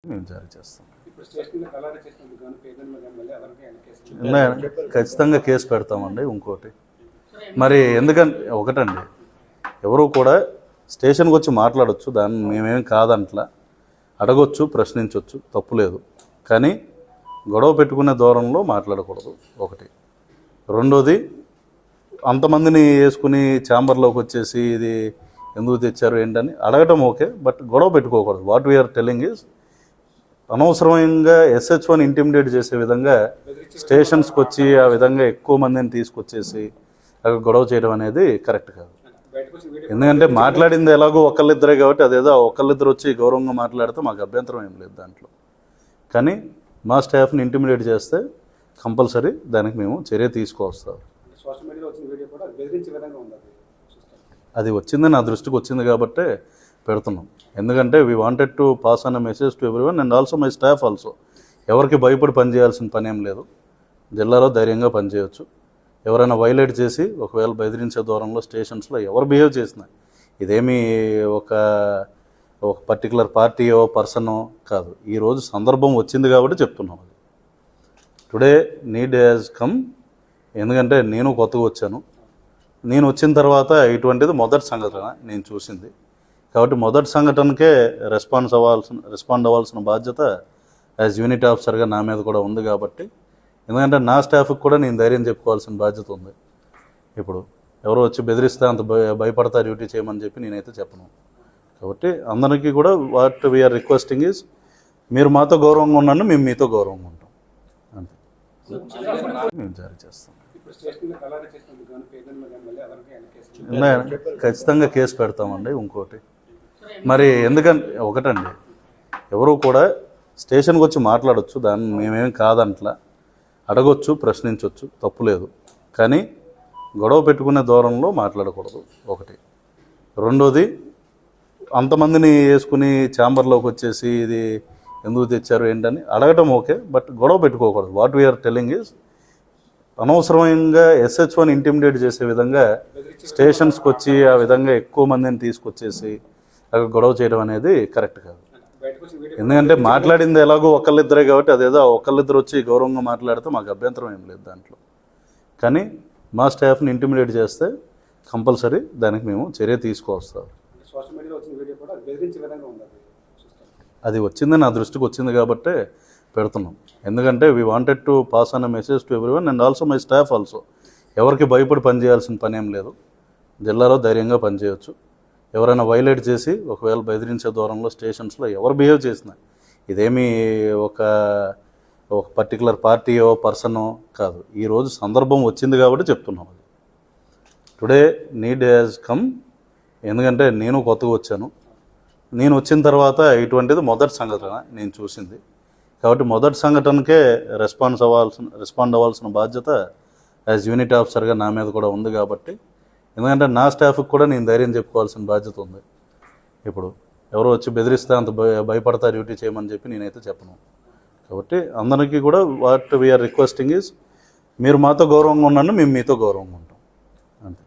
మేము జారీ చేస్తాం. ఇప్పుడు స్టేషన్లో కలారా చేసినందుకు గాను పేదల మీద మళ్ళీ ఎవరికి ఆయన కేసులు ఉన్నాయండి, ఖచ్చితంగా కేసు పెడతామండి. ఇంకోటి మరి ఎందుకంటే ఒకటండి, ఎవరు కూడా స్టేషన్కి వచ్చి మాట్లాడవచ్చు, దాన్ని మేమేం కాదంట్లా, అడగొచ్చు, ప్రశ్నించవచ్చు, తప్పులేదు. కానీ గొడవ పెట్టుకునే దూరంలో మాట్లాడకూడదు ఒకటి. రెండోది, అంతమందిని వేసుకుని ఛాంబర్లోకి వచ్చేసి ఇది ఎందుకు తెచ్చారు ఏంటని అడగటం ఓకే, బట్ గొడవ పెట్టుకోకూడదు. వాట్ వీఆర్ టెల్లింగ్ ఈజ్ అనవసరంగా SH1 ఇంటిమిడేట్ చేసే విధంగా స్టేషన్స్కి వచ్చి ఆ విధంగా ఎక్కువ మందిని తీసుకొచ్చేసి అక్కడ గొడవ చేయడం అనేది కరెక్ట్ కాదు. బయటకు వచ్చిన వీడియో ఎందుకంటే మాట్లాడింది ఎలాగో ఒకళ్ళిద్దరే కాబట్టి అదేదో ఒకళ్ళిద్దరు వచ్చి గౌరవంగా మాట్లాడితే మాకు అభ్యంతరం ఏం లేదు దాంట్లో. కానీ మా స్టాఫ్ని ఇంటిమిడేట్ చేస్తే కంపల్సరీ దానికి మేము చర్య తీసుకొస్తాం. సోషల్ మీడియాలో వచ్చిన వీడియో కూడా బెదిరించే విధంగా ఉంది. అది వచ్చింది, నా దృష్టికి వచ్చింది కాబట్టే పెడుతున్నాం. ఎందుకంటే we wanted to pass on a message to everyone and also my staff also. ఎవరికి భయపడి పనిచేయాల్సిన పని ఏం లేదు, జిల్లాలో ధైర్యంగా పనిచేయవచ్చు. ఎవరైనా వైలేట్ చేసి ఒకవేళ బెదిరించే దూరంలో స్టేషన్స్లో ఎవరు బిహేవ్ చేసినా, ఇదేమీ ఒక పర్టికులర్ పార్టీయో పర్సనో కాదు, ఈరోజు సందర్భం వచ్చింది కాబట్టి చెప్తున్నాం. అది టుడే నీడ్ హ్యాస్ కమ్. ఎందుకంటే నేను కొత్తగా వచ్చాను, నేను వచ్చిన తర్వాత ఇటువంటిది మొదటి సంఘటన నేను చూసింది కాబట్టి మొదటి సంఘటనకే రెస్పాండ్ అవ్వాల్సిన బాధ్యత యాజ్ యూనిట్ ఆఫీసర్గా నా మీద కూడా ఉంది కాబట్టి, ఎందుకంటే నా స్టాఫ్కి కూడా నేను ధైర్యం చెప్పుకోవాల్సిన బాధ్యత ఉంది. ఇప్పుడు ఎవరో వచ్చి బెదిరిస్తే అంత భయపడతా డ్యూటీ చేయమని చెప్పి నేనైతే చెప్పను. కాబట్టి అందరికీ కూడా వాట్ వీఆర్ రిక్వెస్టింగ్ ఈజ్, మీరు మాతో గౌరవంగా ఉన్నాను, మేము మీతో గౌరవంగా ఉంటాం, అంతే. మేము జారీ చేస్తాం. ఇప్పుడు స్టేషన్లో కలారా చేసినందుకు గాను పేదల మీద మళ్ళీ ఎవరికి ఆయన కేసులు ఉన్నాయండి, ఖచ్చితంగా కేసు పెడతామండి. ఇంకోటి మరి ఎందుకంటే ఒకటండి, ఎవరు కూడా స్టేషన్కి వచ్చి మాట్లాడవచ్చు, దాన్ని మేమేం కాదంట్లా, అడగొచ్చు, ప్రశ్నించవచ్చు, తప్పులేదు. కానీ గొడవ పెట్టుకునే దూరంలో మాట్లాడకూడదు ఒకటి. రెండోది, అంతమందిని వేసుకుని ఛాంబర్లోకి వచ్చేసి ఇది ఎందుకు తెచ్చారు ఏంటని అడగటం ఓకే, బట్ గొడవ పెట్టుకోకూడదు. వాట్ వీఆర్ టెల్లింగ్ ఈజ్ అనవసరంగా SH1 ఇంటిమిడేట్ చేసే విధంగా స్టేషన్స్కి వచ్చి ఆ విధంగా ఎక్కువ మందిని తీసుకొచ్చేసి అక్కడ గొడవ చేయడం అనేది కరెక్ట్ కాదు. బయటకు వచ్చిన వీడియో ఎందుకంటే మాట్లాడింది ఎలాగో ఒకళ్ళిద్దరే కాబట్టి అదేదో ఒకళ్ళిద్దరు వచ్చి గౌరవంగా మాట్లాడితే మాకు అభ్యంతరం ఏం లేదు దాంట్లో. కానీ మా స్టాఫ్ని ఇంటిమిడేట్ చేస్తే కంపల్సరీ దానికి మేము చర్య తీసుకొస్తాం. సోషల్ మీడియాలో వచ్చిన వీడియో కూడా బెదిరించే విధంగా ఉంది. అది వచ్చింది, నా దృష్టికి వచ్చింది కాబట్టే పెడుతున్నాం. ఎందుకంటే we wanted to pass on a message to everyone and also my staff also. ఎవరికి భయపడి పనిచేయాల్సిన పని ఏం లేదు, జిల్లాలో ధైర్యంగా పనిచేయవచ్చు. ఎవరైనా వైలేట్ చేసి ఒకవేళ బెదిరించే దూరంలో స్టేషన్స్లో ఎవరు బిహేవ్ చేసినా, ఇదేమీ ఒక పర్టికులర్ పార్టీయో పర్సనో కాదు, ఈరోజు సందర్భం వచ్చింది కాబట్టి చెప్తున్నాం. అది టుడే నీడ్ హ్యాస్ కమ్. ఎందుకంటే నేను కొత్తగా వచ్చాను, నేను వచ్చిన తర్వాత ఇటువంటిది మొదటి సంఘటన నేను చూసింది కాబట్టి మొదటి సంఘటనకే రెస్పాండ్ అవ్వాల్సిన బాధ్యత యాజ్ యూనిట్ ఆఫీసర్గా నా మీద కూడా ఉంది కాబట్టి, ఎందుకంటే నా స్టాఫ్కి కూడా నేను ధైర్యం చెప్పుకోవాల్సిన బాధ్యత ఉంది. ఇప్పుడు ఎవరో వచ్చి బెదిరిస్తే అంత భయపడతా డ్యూటీ చేయమని చెప్పి నేనైతే చెప్పను. కాబట్టి అందరికీ కూడా వాట్ వీఆర్ రిక్వెస్టింగ్ ఈజ్, మీరు మాతో గౌరవంగా ఉన్నాను, మేము మీతో గౌరవంగా ఉంటాం, అంతే.